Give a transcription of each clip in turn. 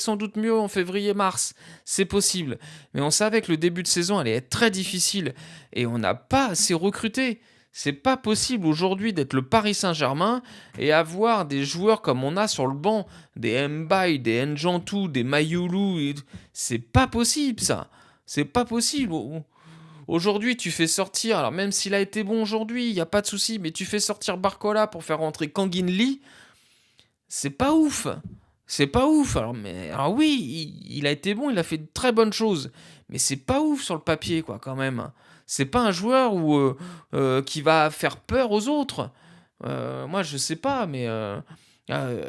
sans doute mieux en février-mars, c'est possible. Mais on savait que le début de saison allait être très difficile et on n'a pas assez recruté. C'est pas possible aujourd'hui d'être le Paris Saint-Germain et avoir des joueurs comme on a sur le banc, des Mbaye, des Njantou, des Mayoulou. C'est pas possible ça. C'est pas possible. Aujourd'hui, tu fais sortir, alors même s'il a été bon aujourd'hui, il n'y a pas de souci, mais tu fais sortir Barcola pour faire rentrer Kangin Lee, c'est pas ouf. C'est pas ouf. Alors oui, il a été bon, il a fait de très bonnes choses, mais c'est pas ouf sur le papier, quoi, quand même. C'est pas un joueur qui va faire peur aux autres. Moi, je sais pas, mais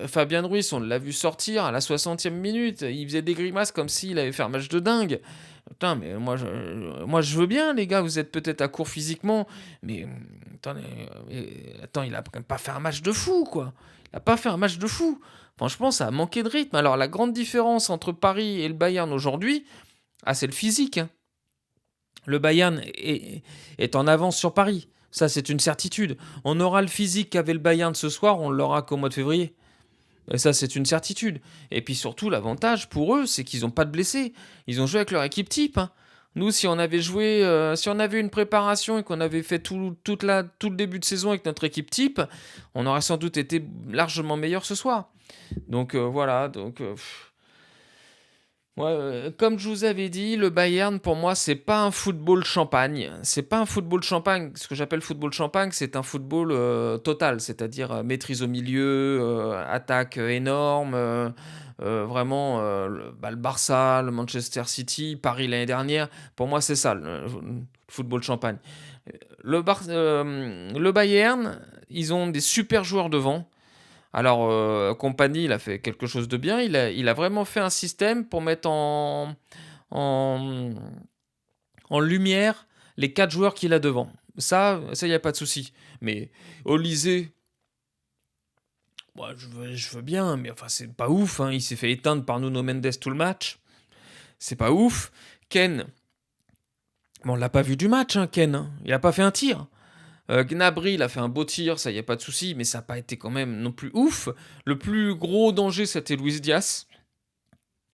Fabien Ruiz, on l'a vu sortir à la 60e minute. Il faisait des grimaces comme s'il avait fait un match de dingue. Putain, mais moi, je veux bien, les gars, vous êtes peut-être à court physiquement, mais attendez, attends, il a quand même pas fait un match de fou, quoi. Il a pas fait un match de fou. Franchement, ça a manqué de rythme. Alors, la grande différence entre Paris et le Bayern aujourd'hui, c'est le physique, hein. Le Bayern est en avance sur Paris. Ça, c'est une certitude. On aura le physique qu'avait le Bayern ce soir, on l'aura qu'au mois de février. Et ça, c'est une certitude. Et puis surtout, l'avantage pour eux, c'est qu'ils n'ont pas de blessés. Ils ont joué avec leur équipe type, hein. Nous, si on avait joué, si on avait une préparation et qu'on avait fait tout le début de saison avec notre équipe type, on aurait sans doute été largement meilleur ce soir. Donc voilà, ouais, comme je vous avais dit, le Bayern, pour moi, c'est pas un football champagne. C'est pas un football champagne. Ce que j'appelle football champagne, c'est un football total, c'est-à-dire maîtrise au milieu, attaque énorme. Le Barça, le Manchester City, Paris l'année dernière. Pour moi, c'est ça, le football champagne. Le Bayern, ils ont des super joueurs devant. Alors, Compagnie, il a fait quelque chose de bien. Il a vraiment fait un système pour mettre en, en lumière les 4 joueurs qu'il a devant. Ça, il n'y a pas de souci. Mais Olysée, moi, je veux bien, mais enfin, c'est pas ouf, hein. Il s'est fait éteindre par Nuno Mendes tout le match. C'est pas ouf. Ken, bon, on l'a pas vu du match, hein, Ken, hein. Il a pas fait un tir. Gnabry, il a fait un beau tir, ça y a pas de souci, mais ça n'a pas été quand même non plus ouf. Le plus gros danger, c'était Luis Diaz.